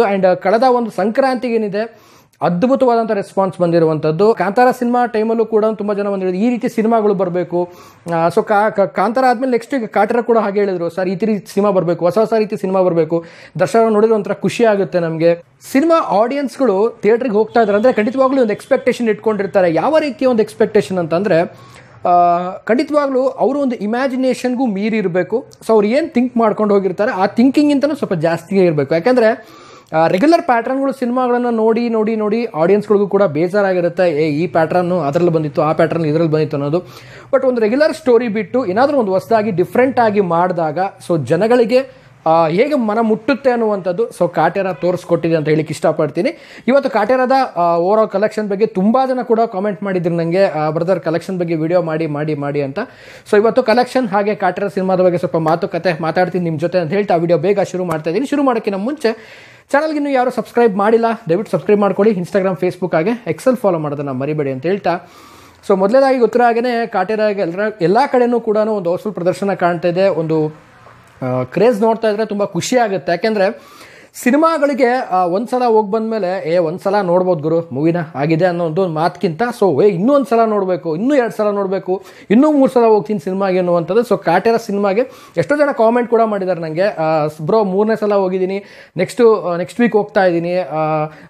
And ಕಳೆದ ಒಂದು ಸಂಕ್ರಾಂತಿಗೆ ಏನಿದೆ ಅದ್ಭುತವಾದಂಥ ರೆಸ್ಪಾನ್ಸ್ ಬಂದಿರುವಂಥದ್ದು. ಕಾಂತಾರ ಸಿನಿಮಾ ಟೈಮಲ್ಲೂ ಕೂಡ ತುಂಬ ಜನ ಬಂದಿರೋದು ಈ ರೀತಿ ಸಿನಿಮಾಗಳು ಬರಬೇಕು. ಸೊ ಕಾಂತಾರ ಆದಮೇಲೆ ನೆಕ್ಸ್ಟ್ ಈಗ ಕಾಟರ ಕೂಡ ಹಾಗೆ ಹೇಳಿದ್ರು, ಸರ್ ಈ ರೀತಿ ಸಿನಿಮಾ ಬರಬೇಕು, ಹೊಸ ಹೊಸ ರೀತಿ ಸಿನಿಮಾ ಬರಬೇಕು, ದರ್ಶನ ನೋಡಿದ್ರೆ ಒಂಥರ ಖುಷಿ ಆಗುತ್ತೆ ನಮಗೆ. ಸಿನಿಮಾ ಆಡಿಯನ್ಸ್ಗಳು ಥಿಯೇಟ್ರಿಗೆ ಹೋಗ್ತಾ ಇದ್ದಾರೆ ಅಂದರೆ ಖಂಡಿತವಾಗ್ಲೂ ಒಂದು ಎಕ್ಸ್ಪೆಕ್ಟೇಷನ್ ಇಟ್ಕೊಂಡಿರ್ತಾರೆ. ಯಾವ ರೀತಿಯ ಒಂದು ಎಕ್ಸ್ಪೆಕ್ಟೇಷನ್ ಅಂತಂದರೆ ಖಂಡಿತವಾಗ್ಲೂ ಅವರು ಒಂದು ಇಮ್ಯಾಜಿನೇಷನ್ಗೂ ಮೀರಿ ಇರಬೇಕು. ಸೊ ಅವ್ರು ಏನು ಥಿಂಕ್ ಮಾಡ್ಕೊಂಡು ಹೋಗಿರ್ತಾರೆ ಆ ಥಿಂಕಿಂಗಿಂತಲೂ ಸ್ವಲ್ಪ ಜಾಸ್ತಿಯೇ ಇರಬೇಕು. ಯಾಕೆಂದರೆ ರೆಗ್ಯುಲರ್ ಪ್ಯಾಟ್ರನ್ಗಳು ಸಿನಿಮಾಗಳನ್ನು ನೋಡಿ ನೋಡಿ ನೋಡಿ ಆಡಿಯನ್ಸ್ಗಳಿಗೂ ಕೂಡ ಬೇಜಾರಾಗಿರುತ್ತೆ. ಈ ಪ್ಯಾಟ್ರನ್ನು ಅದರಲ್ಲಿ ಬಂದಿತ್ತು, ಆ ಪ್ಯಾಟ್ರನ್ ಇದರಲ್ಲಿ ಬಂದಿತ್ತು ಅನ್ನೋದು. ಬಟ್ ಒಂದು ರೆಗ್ಯುಲರ್ ಸ್ಟೋರಿ ಬಿಟ್ಟು ಏನಾದರೂ ಒಂದು ಹೊಸದಾಗಿ ಡಿಫ್ರೆಂಟ್ ಆಗಿ ಮಾಡಿದಾಗ ಸೊ ಜನಗಳಿಗೆ ಹೇಗೆ ಮನ ಮುಟ್ಟುತ್ತೆ ಅನ್ನುವಂಥದ್ದು ಸೊ ಕಾಟೇರ ತೋರಿಸ್ಕೊಟ್ಟಿದೆ ಅಂತ ಹೇಳಿಕ್ಕೆ ಇಷ್ಟಪಡ್ತೀನಿ. ಇವತ್ತು ಕಾಟೇರದ ಓವರ್ ಆಲ್ ಕಲೆಕ್ಷನ್ ಬಗ್ಗೆ ತುಂಬ ಜನ ಕೂಡ ಕಾಮೆಂಟ್ ಮಾಡಿದ್ರು ನನಗೆ, ಬ್ರದರ್ ಕಲೆಕ್ಷನ್ ಬಗ್ಗೆ ವಿಡಿಯೋ ಮಾಡಿ ಅಂತ. ಸೊ ಇವತ್ತು ಕಲೆಕ್ಷನ್ ಹಾಗೆ ಕಾಟೇರ ಸಿನಿಮಾದ ಬಗ್ಗೆ ಸ್ವಲ್ಪ ಮಾತುಕತೆ ಮಾತಾಡ್ತೀನಿ ನಿಮ್ಮ ಜೊತೆ ಅಂತ ಹೇಳ್ತಾ ವಿಡಿಯೋ ಬೇಗ ಶುರು ಮಾಡ್ತಾ ಇದ್ದೀನಿ. ಶುರು ಮಾಡೋಕ್ಕಿಂತ ಮುಂಚೆ ಚಾನಲ್ಗೆ ಇನ್ನೂ ಯಾರು ಸಬ್ಸ್ಕ್ರೈಬ್ ಮಾಡಿಲ್ಲ ದಯವಿಟ್ಟು ಸಬ್ಸ್ಕ್ರೈಬ್ ಮಾಡ್ಕೊಳ್ಳಿ. ಇನ್ಸ್ಟಾಗ್ರಾಮ್ ಫೇಸ್ಬುಕ್ ಹಾಗೆ ಎಕ್ಸೆಲ್ ಫಾಲೋ ಮಾಡೋದನ್ನು ಮರಿಬೇಡಿ ಅಂತ ಹೇಳ್ತಾ, ಸೊ ಮೊದಲೇದಾಗಿ ಗೊತ್ತಿರೋ ಹಾಗೆ ಕಾಟೇರಾಗೆ ಎಲ್ಲ ಕಡೆನೂ ಕೂಡ ಒಂದು ಹೌಸ್ಫುಲ್ ಪ್ರದರ್ಶನ ಕಾಣ್ತಾ ಇದೆ. ಒಂದು ಕ್ರೇಜ್ ನೋಡ್ತಾ ಇದ್ರೆ ತುಂಬ ಖುಷಿ ಆಗುತ್ತೆ. ಯಾಕೆಂದರೆ ಸಿನಿಮಾಗಳಿಗೆ ಒಂದ್ಸಲ ಹೋಗಿ ಬಂದಮೇಲೆ ಒಂದ್ಸಲ ನೋಡ್ಬೋದು ಗುರು ಮೂವಿನ ಆಗಿದೆ ಅನ್ನೋ ಒಂದು ಮಾತಕ್ಕಿಂತ ಸೊ ಇನ್ನೂ ಒಂದು ಸಲ ನೋಡಬೇಕು, ಇನ್ನೂ 2 ಸಲ ನೋಡಬೇಕು, ಇನ್ನೂ 3 ಸಲ ಹೋಗ್ತೀನಿ ಸಿನಿಮಾಗೆ ಅನ್ನುವಂಥದ್ದು. ಸೊ ಕಾಟೇರ ಸಿನಿಮಾಗೆ ಎಷ್ಟೋ ಜನ ಕಾಮೆಂಟ್ ಕೂಡ ಮಾಡಿದ್ದಾರೆ ನನಗೆ, ಬ್ರೋ 3ನೇ ಸಲ ಹೋಗಿದ್ದೀನಿ, ನೆಕ್ಸ್ಟ್ ವೀಕ್ ಹೋಗ್ತಾ ಇದ್ದೀನಿ,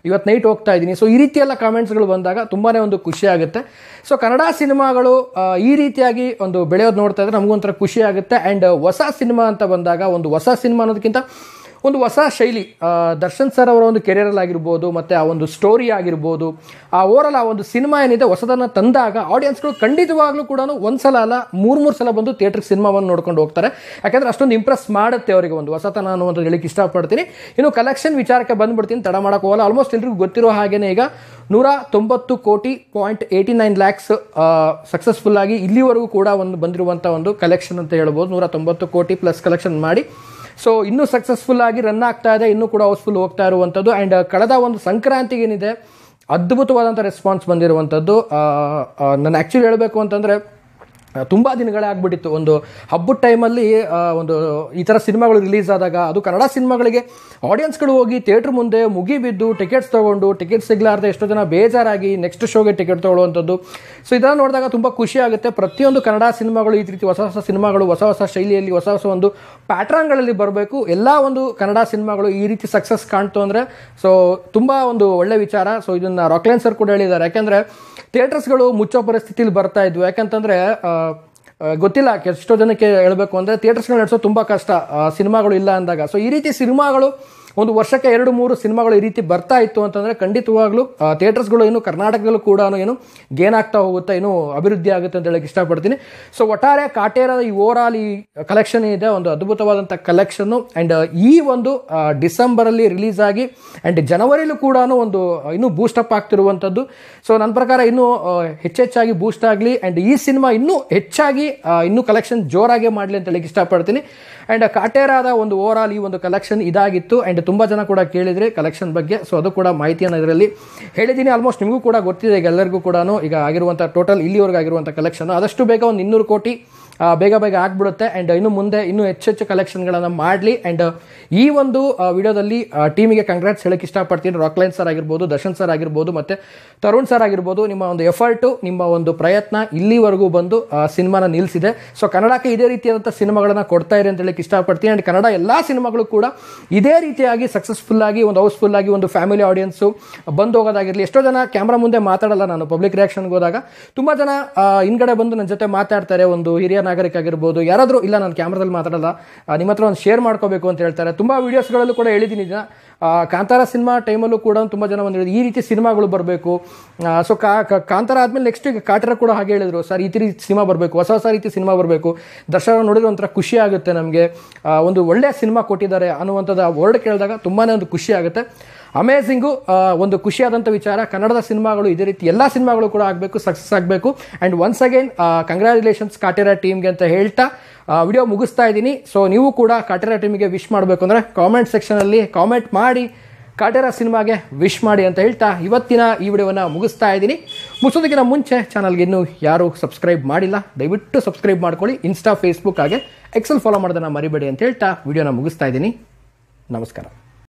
ಇವತ್ತು ನೈಟ್ ಹೋಗ್ತಾ ಇದ್ದೀನಿ. ಸೊ ಈ ರೀತಿಯೆಲ್ಲ ಕಾಮೆಂಟ್ಸ್ಗಳು ಬಂದಾಗ ತುಂಬಾ ಒಂದು ಖುಷಿ ಆಗುತ್ತೆ. ಸೊ ಕನ್ನಡ ಸಿನಿಮಾಗಳು ಈ ರೀತಿಯಾಗಿ ಒಂದು ಬೆಳೆಯೋದು ನೋಡ್ತಾ ಇದ್ರೆ ನಮಗೊಂಥರ ಖುಷಿ ಆಗುತ್ತೆ. ಆ್ಯಂಡ್ ಹೊಸ ಸಿನಿಮಾ ಅಂತ ಬಂದಾಗ ಒಂದು ಹೊಸ ಸಿನಿಮಾ ಅನ್ನೋದಕ್ಕಿಂತ ಒಂದು ಹೊಸ ಶೈಲಿ, ದರ್ಶನ್ ಸರ್ ಅವರ ಒಂದು ಕೆರಿಯರಲ್ಲಿ ಆಗಿರ್ಬೋದು ಮತ್ತು ಆ ಒಂದು ಸ್ಟೋರಿ ಆಗಿರ್ಬೋದು, ಆ ಓವರಾಲ್ ಆ ಒಂದು ಸಿನಿಮಾ ಏನಿದೆ ಹೊಸದನ್ನು ತಂದಾಗ ಆಡಿಯನ್ಸ್ಗಳು ಖಂಡಿತವಾಗ್ಲೂ ಕೂಡ ಒಂದು ಸಲ ಅಲ್ಲ 3 ಸಲ ಬಂದು ಥಿಯೇಟ್ರಿಗೆ ಸಿನಿಮಾವನ್ನು ನೋಡ್ಕೊಂಡು ಹೋಗ್ತಾರೆ. ಯಾಕಂದರೆ ಅಷ್ಟೊಂದು ಇಂಪ್ರೆಸ್ ಮಾಡುತ್ತೆ ಅವರಿಗೆ ಒಂದು ಹೊಸತನ ಅನ್ನುವಂಥ ಹೇಳಿಕ್ಕೆ ಇಷ್ಟಪಡ್ತೀನಿ. ಇನ್ನು ಕಲೆಕ್ಷನ್ ವಿಚಾರಕ್ಕೆ ಬಂದುಬಿಡ್ತೀನಿ, ತಡ ಮಾಡೋಕ್ಕೆ ಹೋಗಲ್ಲ. ಆಲ್ಮೋಸ್ಟ್ ಎಲ್ರಿಗೂ ಗೊತ್ತಿರೋ ಹಾಗೇನೆ ಈಗ 190.89 ಲ್ಯಾಕ್ಸ್ ಸಕ್ಸಸ್ಫುಲ್ ಆಗಿ ಇಲ್ಲಿವರೆಗೂ ಕೂಡ ಒಂದು ಬಂದಿರುವಂಥ ಒಂದು ಕಲೆಕ್ಷನ್ ಅಂತ ಹೇಳ್ಬೋದು. 190 ಕೋಟಿ ಪ್ಲಸ್ ಕಲೆಕ್ಷನ್ ಮಾಡಿ ಸೊ ಇನ್ನೂ ಸಕ್ಸಸ್ಫುಲ್ ಆಗಿ ರನ್ ಆಗ್ತಾ ಇದೆ, ಇನ್ನೂ ಕೂಡ ಹೌಸ್ಫುಲ್ ಹೋಗ್ತಾ ಇರುವಂಥದ್ದು. ಆ್ಯಂಡ್ ಕಳೆದ ಒಂದು ಸಂಕ್ರಾಂತಿಗೆ ಏನಿದೆ ಅದ್ಭುತವಾದಂಥ ರೆಸ್ಪಾನ್ಸ್ ಬಂದಿರುವಂಥದ್ದು. ನಾನು ಆ್ಯಕ್ಚುಲಿ ಹೇಳಬೇಕು ಅಂತಂದರೆ ತುಂಬ ದಿನಗಳೇ ಆಗ್ಬಿಟ್ಟಿತ್ತು. ಒಂದು ಹಬ್ಬದ ಟೈಮಲ್ಲಿ ಒಂದು ಈ ಥರ ಸಿನಿಮಾಗಳು ರಿಲೀಸ್ ಆದಾಗ ಅದು ಕನ್ನಡ ಸಿನಿಮಾಗಳಿಗೆ ಆಡಿಯನ್ಸ್ಗಳು ಹೋಗಿ ಥಿಯೇಟ್ರ್ ಮುಂದೆ ಮುಗಿಬಿದ್ದು ಟಿಕೆಟ್ಸ್ ತೊಗೊಂಡು ಟಿಕೆಟ್ ಸಿಗಲಾರ್ದೆ ಎಷ್ಟೋ ಜನ ಬೇಜಾರಾಗಿ ನೆಕ್ಸ್ಟ್ ಶೋಗೆ ಟಿಕೆಟ್ ತೊಗೊಳ್ಳುವಂಥದ್ದು. ಸೊ ಇದನ್ನು ನೋಡಿದಾಗ ತುಂಬ ಖುಷಿ ಆಗುತ್ತೆ. ಪ್ರತಿಯೊಂದು ಕನ್ನಡ ಸಿನಿಮಾಗಳು ಈ ರೀತಿ ಹೊಸ ಹೊಸ ಸಿನಿಮಾಗಳು ಹೊಸ ಹೊಸ ಶೈಲಿಯಲ್ಲಿ ಹೊಸ ಹೊಸ ಒಂದು ಪ್ಯಾಟ್ರನ್ಗಳಲ್ಲಿ ಬರಬೇಕು. ಎಲ್ಲ ಒಂದು ಕನ್ನಡ ಸಿನಿಮಾಗಳು ಈ ರೀತಿ ಸಕ್ಸಸ್ ಕಾಣ್ತು ಅಂದರೆ ಸೊ ತುಂಬ ಒಂದು ಒಳ್ಳೆ ವಿಚಾರ. ಸೊ ಇದನ್ನು ರಾಕ್ಲೈನ್ ಸರ್ ಕೂಡ ಹೇಳಿದ್ದಾರೆ. ಯಾಕೆಂದರೆ ಥಿಯೇಟರ್ಸ್ಗಳು ಮುಚ್ಚೋ ಪರಿಸ್ಥಿತಿಲಿ ಬರ್ತಾ ಇದ್ವು. ಯಾಕಂತಂದರೆ ಗೊತ್ತಿಲ್ಲ ಎಷ್ಟೋ ಜನಕ್ಕೆ ಹೇಳಬೇಕು ಅಂದರೆ ಥಿಯೇಟರ್ಸ್ಗಳು ನಡೆಸೋದು ತುಂಬ ಕಷ್ಟ ಸಿನಿಮಾಗಳು ಇಲ್ಲ ಅಂದಾಗ. ಸೊ ಈ ರೀತಿ ಸಿನಿಮಾಗಳು ಒಂದು ವರ್ಷಕ್ಕೆ 2-3 ಸಿನಿಮಾಗಳು ಈ ರೀತಿ ಬರ್ತಾ ಇತ್ತು ಅಂತಂದರೆ ಖಂಡಿತವಾಗ್ಲೂ ಥಿಯೇಟರ್ಸ್ಗಳು ಏನು ಕರ್ನಾಟಕದಲ್ಲೂ ಕೂಡ ಏನು ಗೇನ್ ಆಗ್ತಾ ಹೋಗುತ್ತೆ, ಏನು ಅಭಿವೃದ್ಧಿ ಆಗುತ್ತೆ ಅಂತ ಹೇಳಕ್ಕೆ ಇಷ್ಟಪಡ್ತೀನಿ. ಸೊ ಒಟ್ಟಾರೆ ಕಾಟೇರದ ಈ ಓವರಾಲ್ ಈ ಕಲೆಕ್ಷನ್ ಇದೆ ಒಂದು ಅದ್ಭುತವಾದಂಥ ಕಲೆಕ್ಷನ್ನು. ಆ್ಯಂಡ್ ಈ ಒಂದು ಡಿಸೆಂಬರಲ್ಲಿ ರಿಲೀಸ್ ಆಗಿ ಆ್ಯಂಡ್ ಜನವರಿಲೂ ಕೂಡ ಒಂದು ಇನ್ನೂ ಬೂಸ್ಟಪ್ ಆಗ್ತಿರುವಂಥದ್ದು. ಸೊ ನನ್ನ ಪ್ರಕಾರ ಇನ್ನೂ ಹೆಚ್ಚೆಚ್ಚಾಗಿ ಬೂಸ್ಟ್ ಆಗಲಿ ಆ್ಯಂಡ್ ಈ ಸಿನಿಮಾ ಇನ್ನೂ ಹೆಚ್ಚಾಗಿ ಇನ್ನೂ ಕಲೆಕ್ಷನ್ ಜೋರಾಗಿ ಮಾಡಲಿ ಅಂತ ಹೇಳಕ್ಕೆ ಇಷ್ಟಪಡ್ತೀನಿ. ಆ್ಯಂಡ್ ಕಾಟೇರಾದ ಒಂದು ಓವರಾಲ್ ಈ ಒಂದು ಕಲೆಕ್ಷನ್ ಇದಾಗಿತ್ತು. ಆ್ಯಂಡ್ ತುಂಬ ಜನ ಕೂಡ ಕೇಳಿದರೆ ಕಲೆಕ್ಷನ್ ಬಗ್ಗೆ, ಸೊ ಅದು ಕೂಡ ಮಾಹಿತಿಯನ್ನು ಇದರಲ್ಲಿ ಹೇಳಿದ್ದೀನಿ. ಆಲ್ಮೋಸ್ಟ್ ನಿಮಗೂ ಕೂಡ ಗೊತ್ತಿದೆ ಈಗ ಎಲ್ಲರಿಗೂ ಕೂಡ ಈಗ ಆಗಿರುವಂಥ ಟೋಟಲ್ ಇಲ್ಲಿವರೆಗೂ ಆಗಿರುವಂಥ ಕಲೆಕ್ಷನ್ ಆದಷ್ಟು ಬೇಗ ಒಂದು 200 ಕೋಟಿ ಬೇಗ ಆಗಿಬಿಡುತ್ತೆ. ಆ್ಯಂಡ್ ಇನ್ನು ಮುಂದೆ ಇನ್ನೂ ಹೆಚ್ಚೆಚ್ಚು ಕಲೆಕ್ಷನ್ಗಳನ್ನು ಮಾಡಲಿ. ಆ್ಯಂಡ್ ಈ ಒಂದು ವಿಡಿಯೋದಲ್ಲಿ ಟೀಮಿಗೆ ಕಂಗ್ರಾಟ್ಸ್ ಹೇಳಕ್ಕೆ ಇಷ್ಟಪಡ್ತೀನಿ. ರಾಕ್ಲೈನ್ ಸರ್ ಆಗಿರ್ಬೋದು, ದರ್ಶನ್ ಸರ್ ಆಗಿರ್ಬೋದು ಮತ್ತು ತರುಣ್ ಸರ್ ಆಗಿರ್ಬೋದು, ನಿಮ್ಮ ಒಂದು ಎಫರ್ಟು ನಿಮ್ಮ ಒಂದು ಪ್ರಯತ್ನ ಇಲ್ಲಿವರೆಗೂ ಬಂದು ಸಿನಿಮಾನ ನಿಲ್ಲಿಸಿದೆ. ಸೊ ಕನ್ನಡಕ್ಕೆ ಇದೇ ರೀತಿಯಾದಂಥ ಸಿನಿಮಾಗಳನ್ನು ಕೊಡ್ತಾ ಇರಿ ಅಂತ ಹೇಳಕ್ಕೆ ಇಷ್ಟಪಡ್ತೀನಿ. ಆ್ಯಂಡ್ ಕನ್ನಡ ಎಲ್ಲ ಸಿನಿಮಾಗಳು ಕೂಡ ಇದೇ ರೀತಿಯಾಗಿ ಸಕ್ಸಸ್ಫುಲ್ಲಾಗಿ ಒಂದು ಹೌಸ್ಫುಲ್ಲಾಗಿ ಒಂದು ಫ್ಯಾಮಿಲಿ ಆಡಿಯನ್ಸು ಬಂದು ಹೋಗೋದಾಗಿರಲಿ. ಎಷ್ಟೋ ಜನ ಕ್ಯಾಮ್ರಾ ಮುಂದೆ ಮಾತಾಡಲ್ಲ, ನಾನು ಪಬ್ಲಿಕ್ ರಿಯಾಕ್ಷನ್ಗೆ ಹೋದಾಗ ತುಂಬ ಜನ ಹಿಂದ್ಗಡೆ ಬಂದು ನನ್ನ ಜೊತೆ ಮಾತಾಡ್ತಾರೆ. ಒಂದು ಹಿರಿಯ ನಾಗರಿಕ ಆಗಿರ್ಬೋದು, ಯಾರಾದರೂ ಇಲ್ಲ ನಾನು ಕ್ಯಾಮ್ರಾದಲ್ಲಿ ಮಾತಾಡಲ್ಲ, ನಿಮ್ಮ ಹತ್ರ ಒಂದು ಶೇರ್ ಮಾಡ್ಕೋಬೇಕು ಅಂತ ಹೇಳ್ತಾರೆ. ತುಂಬ ವೀಡಿಯೋಸ್ಗಳಲ್ಲೂ ಕೂಡ ಹೇಳಿದ್ದೀನಿ. ಕಾಂತಾರ ಸಿನಿಮಾ ಟೈಮಲ್ಲೂ ಕೂಡ ತುಂಬ ಜನ ಬಂದಿರೋದು ಈ ರೀತಿ ಸಿನಿಮಾಗಳು ಬರಬೇಕು. ಸೊ ಕಾಂತಾರ ಆದಮೇಲೆ ನೆಕ್ಸ್ಟ್ ಈಗ ಕಾಟರ ಕೂಡ ಹಾಗೆ ಹೇಳಿದರು, ಸರ್ ಈ ರೀತಿ ಸಿನಿಮಾ ಬರಬೇಕು, ಹೊಸ ಹೊಸ ರೀತಿ ಸಿನಿಮಾ ಬರಬೇಕು, ದರ್ಶನ ನೋಡಿದ್ರೆ ಒಂಥರ ಖುಷಿ ಆಗುತ್ತೆ ನಮಗೆ, ಒಂದು ಒಳ್ಳೆಯ ಸಿನಿಮಾ ಕೊಟ್ಟಿದ್ದಾರೆ ಅನ್ನುವಂಥದ್ದು ಆ ವರ್ಡ್ ಕೇಳಿದಾಗ ತುಂಬಾ ಒಂದು ಖುಷಿ ಆಗುತ್ತೆ. ಅಮೇಝಿಂಗು, ಒಂದು ಖುಷಿಯಾದಂಥ ವಿಚಾರ. ಕನ್ನಡದ ಸಿನಿಮಾಗಳು ಇದೇ ರೀತಿ ಎಲ್ಲ ಸಿನಿಮಾಗಳು ಕೂಡ ಆಗಬೇಕು, ಸಕ್ಸಸ್ ಆಗಬೇಕು. And once again congratulations Kaatera ಟೀಮ್ಗೆ ಅಂತ ಹೇಳ್ತಾ ವಿಡಿಯೋ ಮುಗಿಸ್ತಾ ಇದ್ದೀನಿ. ಸೊ ನೀವು ಕೂಡ ಕಾಟೇರ ಟೀಮಿಗೆ ವಿಶ್ ಮಾಡಬೇಕು ಅಂದರೆ ಕಾಮೆಂಟ್ ಸೆಕ್ಷನಲ್ಲಿ ಕಾಮೆಂಟ್ ಮಾಡಿ ಕಾಟೇರ ಸಿನಿಮಾಗೆ ವಿಶ್ ಮಾಡಿ ಅಂತ ಹೇಳ್ತಾ ಇವತ್ತಿನ ಈ ವಿಡಿಯೋವನ್ನು ಮುಗಿಸ್ತಾ ಇದ್ದೀನಿ. ಮುಗಿಸೋದಕ್ಕಿಂತ ಮುಂಚೆ ಚಾನಲ್ಗೆ ಇನ್ನೂ ಯಾರು ಸಬ್ಸ್ಕ್ರೈಬ್ ಮಾಡಿಲ್ಲ ದಯವಿಟ್ಟು ಸಬ್ಸ್ಕ್ರೈಬ್ ಮಾಡ್ಕೊಳ್ಳಿ. ಇನ್ಸ್ಟಾ, ಫೇಸ್ಬುಕ್ ಹಾಗೆ ಎಕ್ಸೆಲ್ ಫಾಲೋ ಮಾಡೋದನ್ನು ಮರಿಬೇಡಿ ಅಂತ ಹೇಳ್ತಾ ವಿಡಿಯೋನ ಮುಗಿಸ್ತಾ ಇದ್ದೀನಿ. ನಮಸ್ಕಾರ.